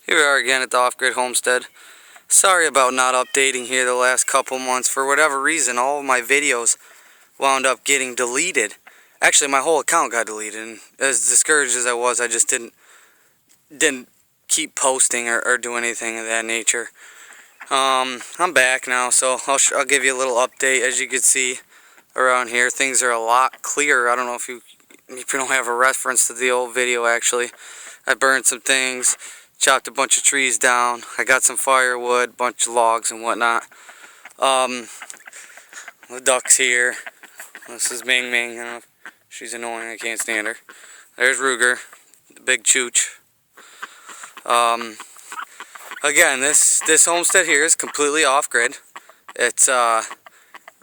Here we are again at the off-grid homestead. Sorry about not updating here the last couple months. For whatever reason, all of my videos wound up getting deleted. Actually, my whole account got deleted, and as discouraged as I was, I just didn't keep posting or do anything of that nature. I'm back now, so I'll give you a little update. As you can see around here, things are a lot clearer. I don't know if you don't have a reference to the old video. Actually, I burned some things, chopped a bunch of trees down. I got some firewood, bunch of logs and whatnot. The duck's here. This is Ming Ming. I don't know if she's annoying. I can't stand her. There's Ruger, the big chooch. Again, this homestead here is completely off-grid. It's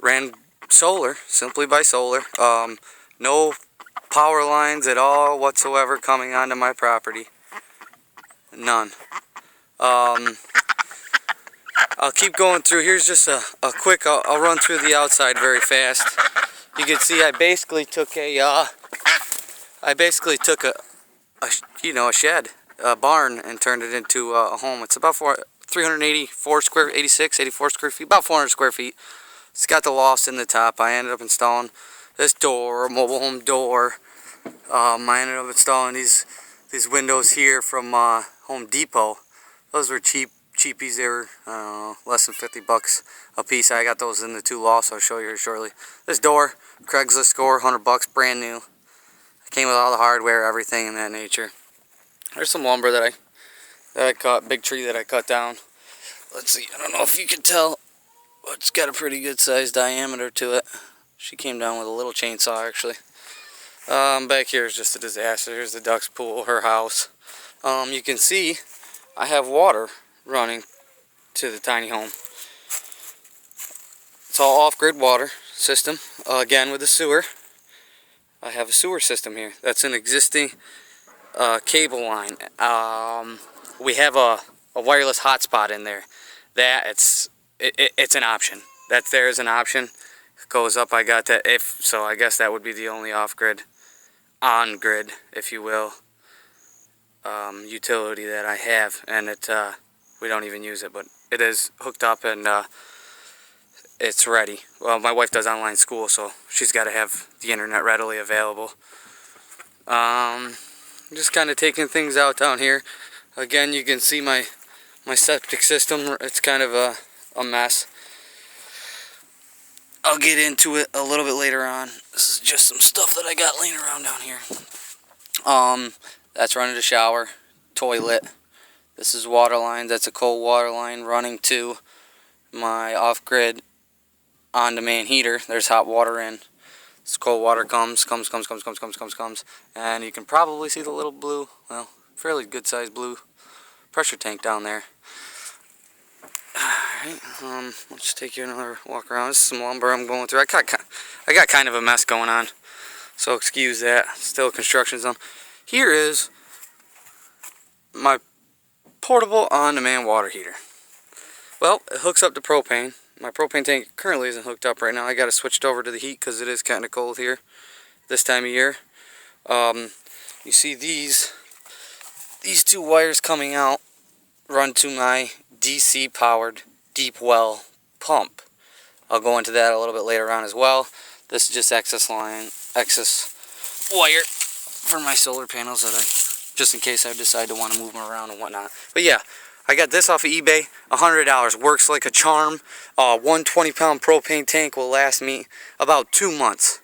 ran solar, simply by solar. No power lines at all whatsoever coming onto my property. None. I'll keep going through. Here's just a quick. I'll run through the outside very fast. You can see I basically took a shed, a barn, and turned it into a home. It's about 84 square feet, about 400 square feet. It's got the lofts in the top. I ended up installing this door, a mobile home door. I ended up installing these windows here from Home Depot. Those were cheapies. They were less than 50 bucks a piece. I got those in the two lofts. I'll show you here shortly. This door, Craigslist score, 100 bucks, brand new. It came with all the hardware, everything in that nature. There's some lumber that I cut, big tree that I cut down. Let's see, I don't know if you can tell, but it's got a pretty good sized diameter to it. She came down with a little chainsaw, actually. Back here is just a disaster. Here's the duck's pool, her house. You can see I have water running to the tiny home. It's all off-grid water system. Again, with the sewer. I have a sewer system here. That's an existing cable line. We have a wireless hotspot in there. It's an option. That's there as an option. It goes up. I got that. So I guess that would be the only off-grid, on-grid, if you will, utility that I have, and we don't even use it, but it is hooked up and it's ready. Well, my wife does online school, so she's got to have the internet readily available. Just kind of taking things out down here. Again, you can see my septic system. It's kind of a mess. I'll get into it a little bit later on. This is just some stuff that I got laying around down here. That's running to shower, toilet. This is water line. That's a cold water line running to my off-grid on-demand heater. There's hot water in. This cold water comes, and you can probably see the little blue, well, fairly good-sized blue pressure tank down there. Alright, I'll just take you another walk around. This is some lumber I'm going through. I got kind of a mess going on, so excuse that. Still a construction zone. Here is my portable on-demand water heater. Well, it hooks up to propane. My propane tank currently isn't hooked up right now. I got to switch it over to the heat because it is kind of cold here this time of year. You see these two wires coming out run to my DC powered deep well pump. I'll go into that a little bit later on as well. This is just excess wire for my solar panels just in case I decide to want to move them around and whatnot. But yeah, I got this off of eBay, $100. Works like a charm. 120-pound propane tank will last me about 2 months,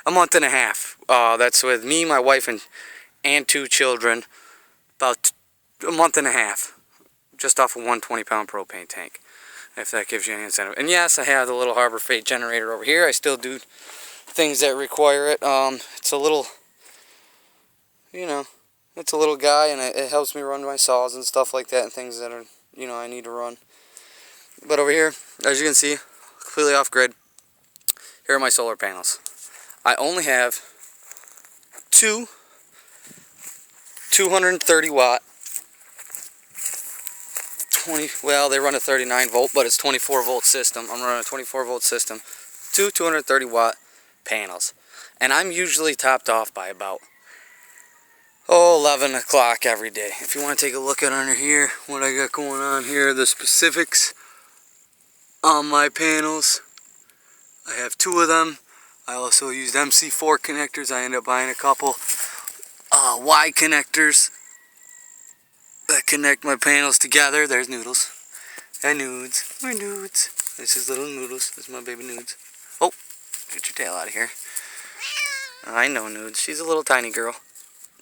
a month and a half. That's with me, my wife, and 2 children. About a month and a half, just off a 120-pound propane tank, if that gives you any incentive. And yes, I have the little Harbor Freight generator over here. I still do things that require it. It's a little, it's a little guy, and it helps me run my saws and stuff like that, and things that are, I need to run. But over here, as you can see, completely off-grid, here are my solar panels. I only have two 230 watt, they run a 39 volt, but it's 24 volt system. I'm running a 24 volt system. 230 watt panels. And I'm usually topped off by about 11 o'clock every day. If you want to take a look at under here, what I got going on here, the specifics on my panels. I have 2 of them. I also used MC4 connectors. I ended up buying a couple Y connectors that connect my panels together. There's Noodles. And Nudes. My Nudes. This is little Noodles. This is my baby Nudes. Oh, get your tail out of here. I know Nudes. She's a little tiny girl.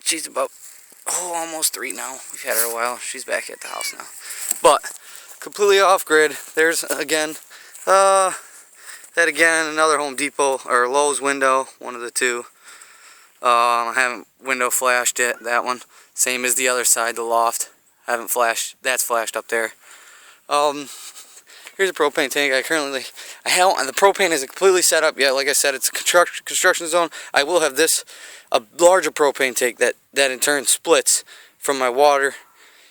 She's about, almost 3 now. We've had her a while. She's back at the house now. But, completely off grid. There's, again, another Home Depot, or Lowe's window. One of the 2. I haven't window flashed it, that one. Same as the other side, the loft. I haven't flashed, that's flashed up there. Here's a propane tank. The propane isn't completely set up yet. Like I said, it's a construction zone. I will have this, a larger propane tank that in turn splits from my water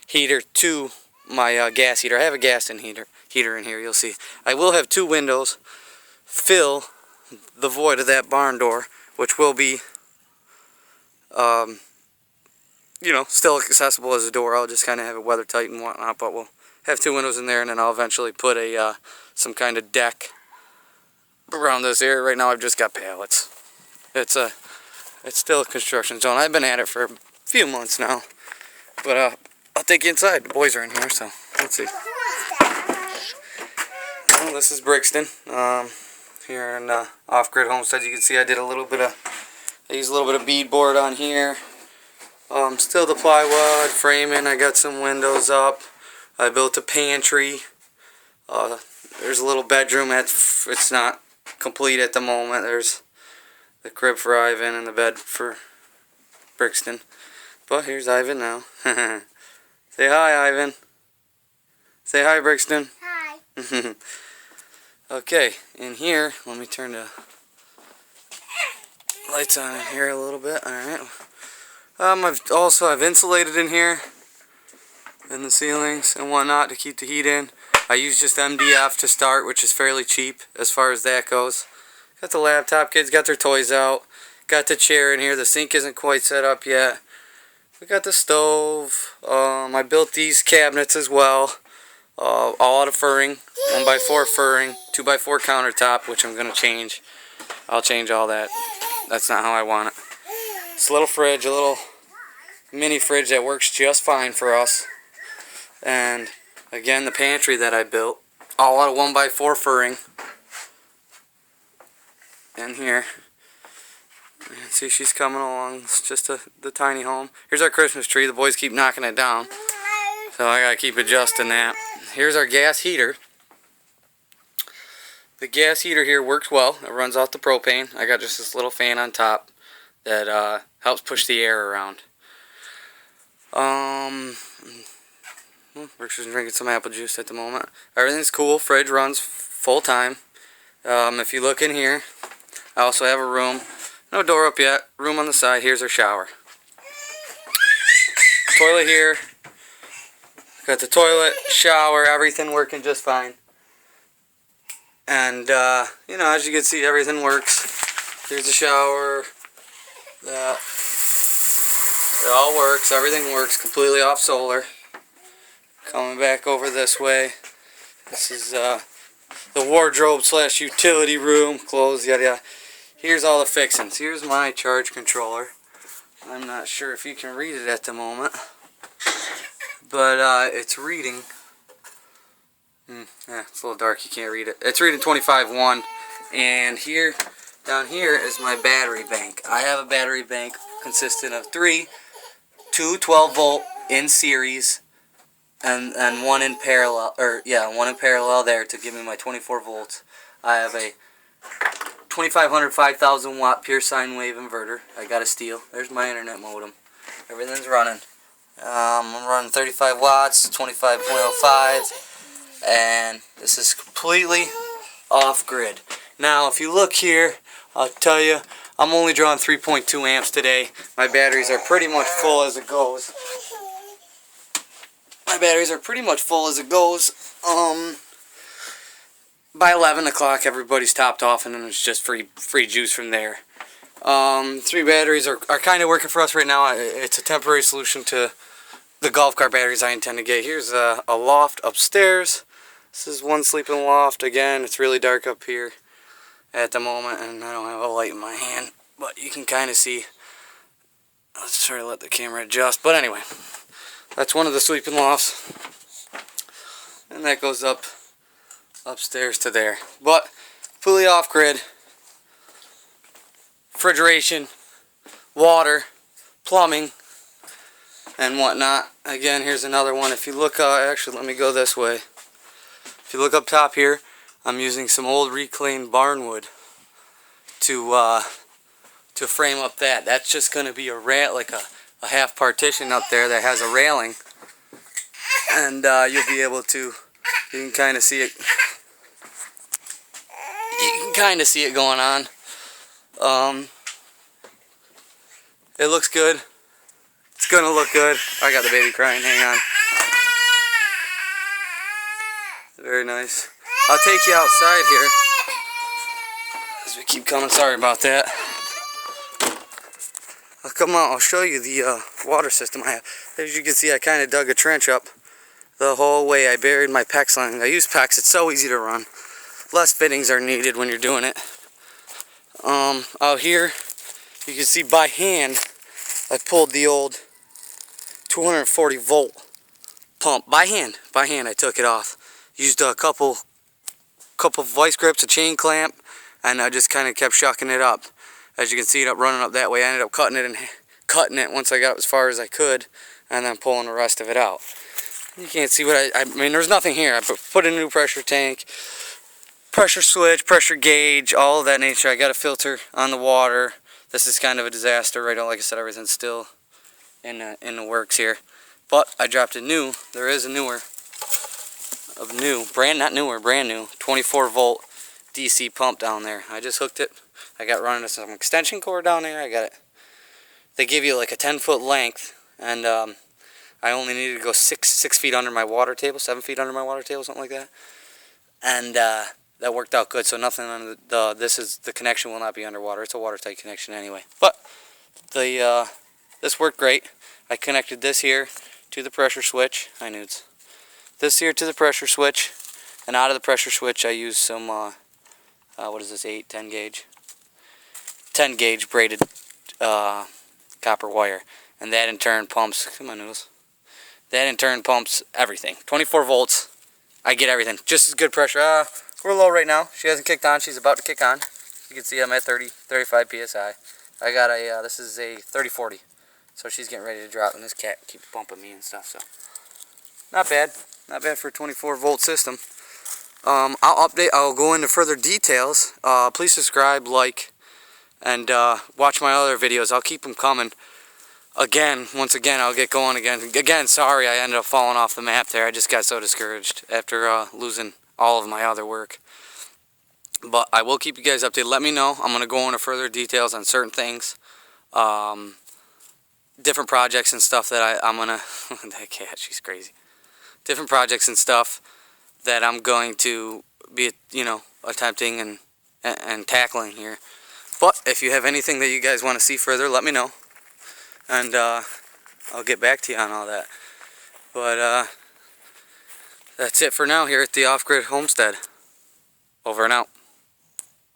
heater to my gas heater. I have a gas heater in here, you'll see. I will have 2 windows fill the void of that barn door, which will be, still accessible as a door. I'll just kind of have it weather tight and whatnot, but we'll have 2 windows in there, and then I'll eventually put a some kind of deck around this area. Right now I've just got pallets. It's still a construction zone. I've been at it for a few months now, but I'll take you inside. The boys are in here, so let's see. Well, this is Brixton. Here in off-grid homestead, you can see I used a little bit of beadboard on here. Still the plywood framing. I got some windows up. I built a pantry. There's a little bedroom. It's not complete at the moment. There's the crib for Ivan and the bed for Brixton. But here's Ivan now. Say hi, Ivan. Say hi, Brixton. Hi. Okay, in here, let me turn the lights on in here a little bit. Alright. I've insulated in here in the ceilings and whatnot to keep the heat in. I use just MDF to start, which is fairly cheap as far as that goes. Got the laptop, kids got their toys out. Got the chair in here. The sink isn't quite set up yet. We got the stove. I built these cabinets as well. All out of furring. 1x4 furring. 2x4 countertop, which I'm going to change. I'll change all that. That's not how I want it. It's a little fridge, a little mini fridge that works just fine for us. And again, the pantry that I built, all out of 1x4 furring. In here. You can see she's coming along. It's just the tiny home. Here's our Christmas tree. The boys keep knocking it down, so I gotta keep adjusting that. Here's our gas heater. The gas heater here works well. It runs off the propane. I got just this little fan on top that helps push the air around. We're just drinking some apple juice at the moment. Everything's cool. Fridge runs full time. If you look in here, I also have a room. No door up yet. Room on the side. Here's our shower. Toilet here. Got the toilet, shower, everything working just fine. And, as you can see, everything works. Here's the shower. It all works. Everything works completely off solar. Coming back over this way. This is the wardrobe / utility room. Clothes, yada yada. Here's all the fixings. Here's my charge controller. I'm not sure if you can read it at the moment, but it's reading. Yeah, it's a little dark. You can't read it. It's reading 25.1, and down here is my battery bank. I have a battery bank consisting of two 12-volt in series, and one in parallel, one in parallel there to give me my 24 volts. I have a 2500 5000 watt pure sine wave inverter. I got a steel. There's my internet modem. Everything's running. I'm running 35 watts, 25.05, and this is completely off grid. Now, if you look here, I'll tell you, I'm only drawing 3.2 amps today. My batteries are pretty much full as it goes. By 11 o'clock, everybody's topped off, and then it's just free juice from there. 3 batteries are kind of working for us right now. It's a temporary solution to the golf cart batteries I intend to get. Here's a loft upstairs. This is one sleeping loft. Again, it's really dark up here at the moment, and I don't have a light in my hand, but you can kind of see. Let's try to let the camera adjust. But anyway, that's one of the sleeping lofts, and that goes up upstairs to there. But fully off-grid, refrigeration, water, plumbing, and whatnot. Again, here's another one. If you look, actually, let me go this way. If you look up top here, I'm using some old reclaimed barn wood to frame up that. That's just going to be like a half partition up there that has a railing, and you'll be able to. You can kind of see it. You can kind of see it going on. It looks good. It's gonna look good. I got the baby crying. Hang on. Very nice. I'll take you outside here as we keep coming. Sorry about that. I'll come out. I'll show you the water system I have. As you can see, I kind of dug a trench up the whole way. I buried my PEX line. I use PEX. It's so easy to run. Less fittings are needed when you're doing it. Out here, you can see by hand, I pulled the old 240 volt pump by hand. I took it off. Used a couple vice grips, a chain clamp, and I just kind of kept shucking it up. As you can see it running up that way. I ended up cutting it once I got as far as I could, and then pulling the rest of it out. You can't see what I mean. There's nothing here. I put in a new pressure tank, pressure switch, pressure gauge, all of that nature. I got a filter on the water. This is kind of a disaster right now. Like I said, everything's still in the works here. But I dropped a new. There is a brand new 24 volt DC pump down there. I just hooked it. I got running some extension cord down there. I got it. They give you like a 10-foot length, and I only needed to go 6 feet under my water table, 7 feet under my water table, something like that. And that worked out good. So nothing on the connection will not be underwater. It's a watertight connection anyway. But this worked great. I connected this here to the pressure switch. Hi, Nudes. This here to the pressure switch, and out of the pressure switch I used some what is this, 10 gauge braided copper wire, and that in turn pumps. Come on, Noodles. That in turn pumps everything. 24 volts. I get everything. Just as good pressure. We're low right now. She hasn't kicked on. She's about to kick on. You can see I'm at 35 psi. I got a this is a 30-40, so she's getting ready to drop, and this cat keeps bumping me and stuff. So not bad. Not bad for a 24 volt system. I'll go into further details. Please subscribe, like, and watch my other videos. I'll keep them coming. Once again, I'll get going again. Again, sorry I ended up falling off the map there. I just got so discouraged after losing all of my other work. But I will keep you guys updated. Let me know. I'm going to go into further details on certain things. Different projects and stuff that I'm going to... That cat, she's crazy. Different projects and stuff that I'm going to be, attempting and tackling here. But if you have anything that you guys want to see further, let me know, and I'll get back to you on all that. But that's it for now here at the Off-Grid Homestead. Over and out.